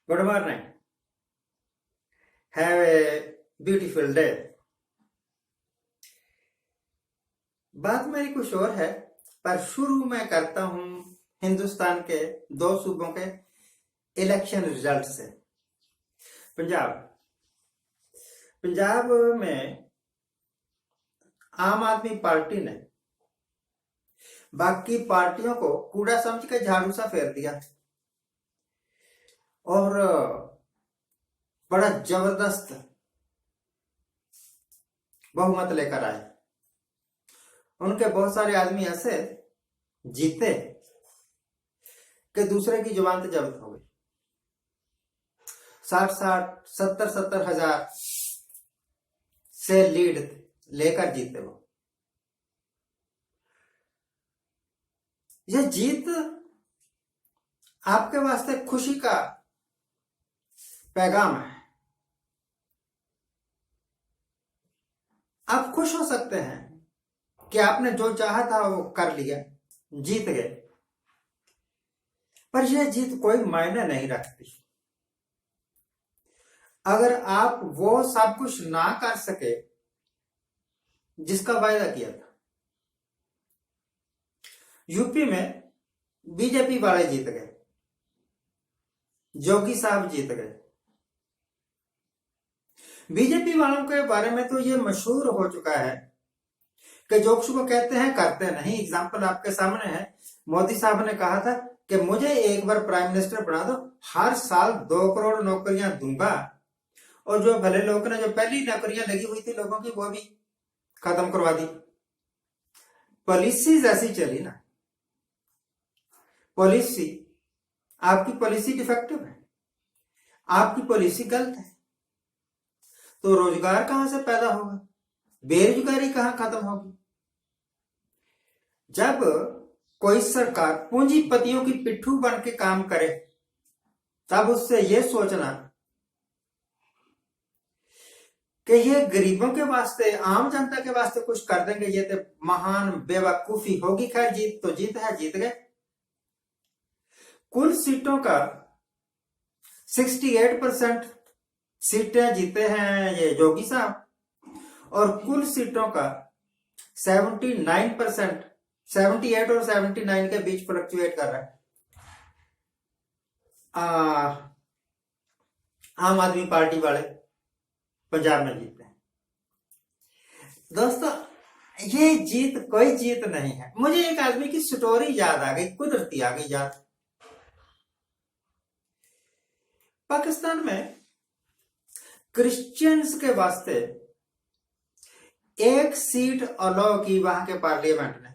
Good morning. Have a beautiful day. बात मेरी कुछ और है, पर शुरू मैं करता हूं हिंदुस्तान के दो सूबों के इलेक्शन रिजल्ट से। पंजाब पंजाब में आम आदमी पार्टी ने बाकी पार्टियों को कूड़ा समझ के झाड़ू सा फेर दिया और बड़ा जबरदस्त बहुमत लेकर आए। उनके बहुत सारे आदमी ऐसे जीते कि दूसरे की जुबान तो जब्त हो गई। 60-70 हजार से लीड लेकर जीते वो। यह जीत आपके वास्ते खुशी का पैगाम है। आप खुश हो सकते हैं कि आपने जो चाहा था वो कर लिया, जीत गए, पर यह जीत कोई मायने नहीं रखती अगर आप वो सब कुछ ना कर सके जिसका वायदा किया था। यूपी में बीजेपी वाले जीत गए, जोगी साहब जीत गए। बीजेपी वालों के बारे में तो ये मशहूर हो चुका है कि जो कुछ वो कहते हैं करते नहीं। एग्जाम्पल आपके सामने है। मोदी साहब ने कहा था कि मुझे एक बार प्राइम मिनिस्टर बना दो, हर साल 2 करोड़ नौकरियां दूंगा, और जो भले लोग ने जो पहली नौकरियां लगी हुई थी लोगों की वो भी खत्म करवा दी। पॉलिसी जैसी चली ना, पॉलिसी आपकी पॉलिसी डिफेक्टिव है, आपकी पॉलिसी गलत है, तो रोजगार कहां से पैदा होगा, बेरोजगारी कहां खत्म होगी। जब कोई सरकार पूंजीपतियों की पिट्ठू बन के काम करे तब उससे यह सोचना कि ये गरीबों के वास्ते, आम जनता के वास्ते कुछ कर देंगे, ये तो महान बेवकूफी होगी। खैर जीत तो जीत है, जीत गए। कुल सीटों का 68% सीटें जीते हैं ये जोगी साहब, और कुल सीटों का 79%, 78 और 79 के बीच फ्लक्चुएट कर रहा है। आम आदमी पार्टी वाले पंजाब में जीते हैं। दोस्तों, ये जीत कोई जीत नहीं है। मुझे एक आदमी की स्टोरी याद आ गई, कुदरती आ गई याद। पाकिस्तान में क्रिश्चियंस के वास्ते एक सीट अलाउ की वहां के पार्लियामेंट ने,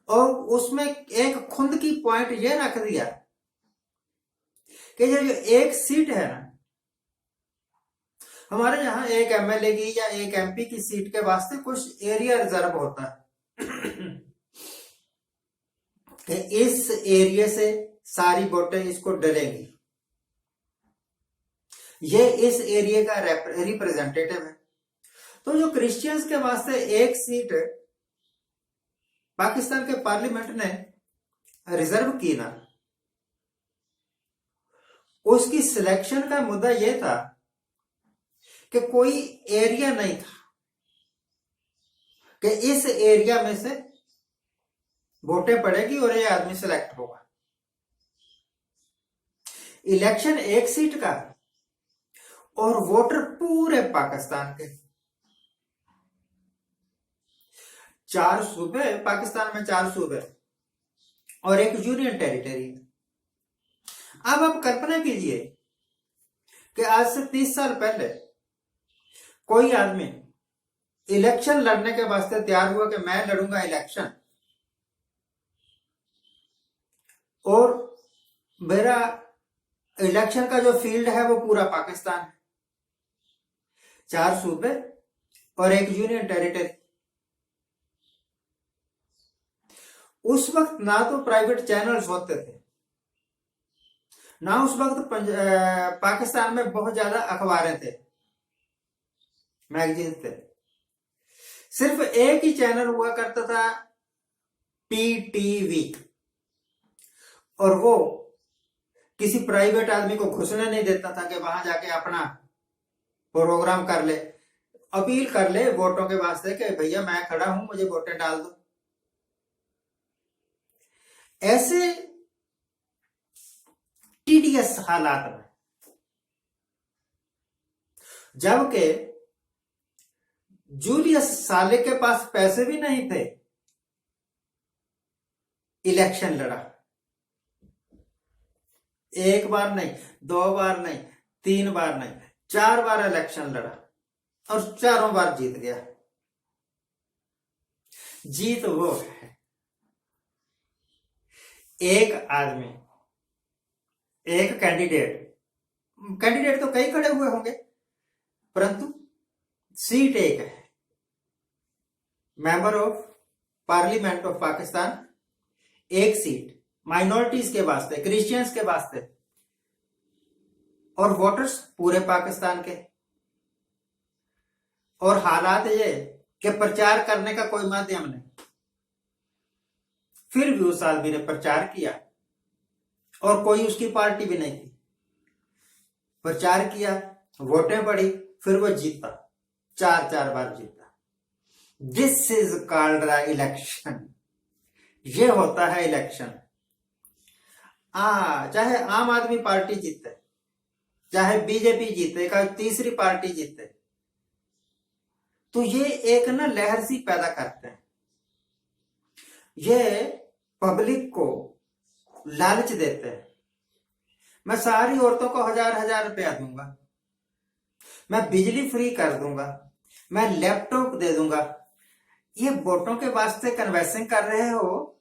और उसमें एक खुंद की पॉइंट यह रख दिया कि ये जो एक सीट है ना, हमारे यहाँ एक एमएलए की या एक एमपी की सीट के वास्ते कुछ एरिया रिजर्व होता है कि इस एरिया से सारी वोटें इसको डलेंगी, ये इस एरिया का रिप्रेजेंटेटिव है। तो जो क्रिश्चियंस के वास्ते एक सीट पाकिस्तान के पार्लियामेंट ने रिजर्व की ना, उसकी सिलेक्शन का मुद्दा यह था कि कोई एरिया नहीं था कि इस एरिया में से वोटें पड़ेगी और ये आदमी सिलेक्ट होगा। इलेक्शन एक सीट का और वोटर पूरे पाकिस्तान के। 4 सूबे पाकिस्तान में, 4 सूबे और एक यूनियन टेरिटरी। अब आप कल्पना कीजिए कि आज से 30 साल पहले कोई आदमी इलेक्शन लड़ने के वास्ते तैयार हुआ कि मैं लड़ूंगा इलेक्शन, और मेरा इलेक्शन का जो फील्ड है वो पूरा पाकिस्तान है, 4 सूबे और एक यूनियन टेरिटरी। उस वक्त ना तो प्राइवेट चैनल्स होते थे, ना उस वक्त पाकिस्तान में बहुत ज्यादा अखबारें थे, मैगजीन थे। सिर्फ एक ही चैनल हुआ करता था, पीटीवी, और वो किसी प्राइवेट आदमी को घुसने नहीं देता था कि वहां जाके अपना प्रोग्राम कर ले, अपील कर ले वोटों के वास्ते कि भैया मैं खड़ा हूं, मुझे वोटें डाल दो। ऐसे टीडीएस हालात में जबकि जूलियस साले के पास पैसे भी नहीं थे, इलेक्शन लड़ा। एक बार नहीं, 2 बार नहीं, 3 बार नहीं, 4 बार इलेक्शन लड़ा और चारों बार जीत गया। जीत वो है, एक आदमी, एक कैंडिडेट तो कई खड़े हुए होंगे, परंतु सीट एक है। Member of parliament of Pakistan, एक सीट माइनॉरिटीज के वास्ते, क्रिश्चियंस के वास्ते, और वोटर्स पूरे पाकिस्तान के। और हालात ये कि प्रचार करने का कोई माध्यम नहीं, फिर भी उस आदमी ने प्रचार किया और कोई उसकी पार्टी भी नहीं थी। प्रचार किया, वोटें पड़ी, फिर वो जीता, 4 बार जीता। This is called the election. ये होता है इलेक्शन। चाहे आम आदमी पार्टी जीते, चाहे बीजेपी जीते, का तीसरी पार्टी जीते, तो ये एक ना लहर सी पैदा करते हैं। ये पब्लिक को लालच देते हैं, मैं सारी औरतों को 1000-1000 रुपया दूंगा, मैं बिजली फ्री कर दूंगा, मैं लैपटॉप दे दूंगा। ये वोटों के वास्ते कन्वेंसिंग कर रहे हो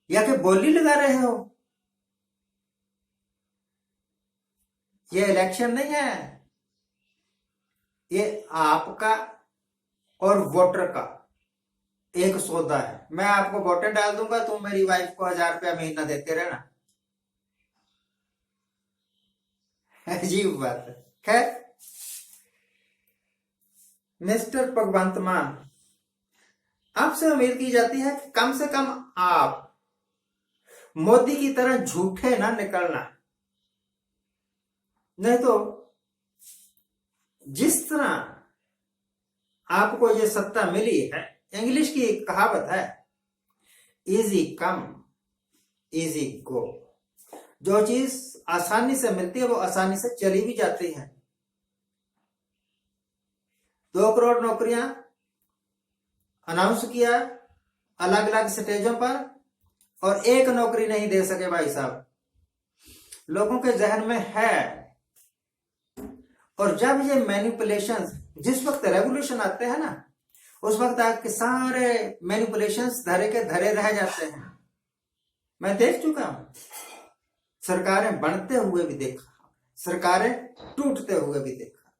या कि बोली लगा रहे हो? ये इलेक्शन नहीं है, ये आपका और वोटर का एक सौदा है। मैं आपको वोटर डाल दूंगा, तुम मेरी वाइफ को 1000 रुपया महीना देते रहना। अजीब बात है। खैर, मिस्टर भगवंत मान, आपसे उम्मीद की जाती है कि कम से कम आप मोदी की तरह झूठे ना निकलना, नहीं तो जिस तरह आपको ये सत्ता मिली है, इंग्लिश की एक कहावत है, इजी कम इजी गो। जो चीज आसानी से मिलती है वो आसानी से चली भी जाती है। 2 करोड़ नौकरियां अनाउंस किया अलग अलग स्टेजों पर, और एक नौकरी नहीं दे सके भाई साहब। लोगों के जहन में है, और जब ये मैनिपुलेशंस, जिस वक्त रेवोल्यूशन आते हैं ना, उस वक्त आपके सारे मैनिपुलेशंस धरे के धरे रह जाते हैं। मैं देख चुका हूं, सरकारें बनते हुए भी देखा, सरकारें टूटते हुए भी देखा,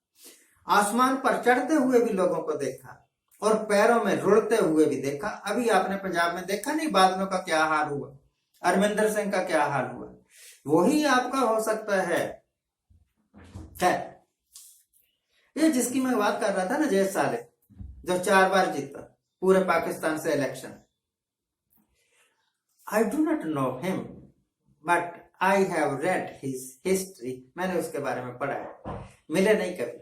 आसमान पर चढ़ते हुए भी लोगों को देखा, और पैरों में रुड़ते हुए भी देखा। अभी आपने पंजाब में देखा नहीं बादलों का क्या हाल हुआ, अरविंदर सिंह का क्या हाल हुआ। वही आपका हो सकता है। ये जिसकी मैं बात कर रहा था ना, जय साले, जो 4 बार जीता पूरे पाकिस्तान से election. I do not know him, but I have read his history. मैंने उसके बारे में पढ़ा है, मिले नहीं कभी,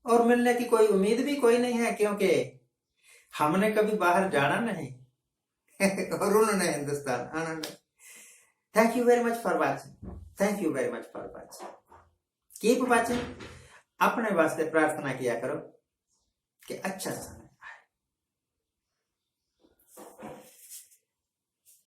और मिलने की कोई उम्मीद भी कोई नहीं है, क्योंकि हमने कभी बाहर जाना नहीं और उन्होंने हिंदुस्तान आना नहीं। Thank you very much for watching, thank you very much for watching, keep watching. अपने वास्ते प्रार्थना किया करो कि अच्छा समय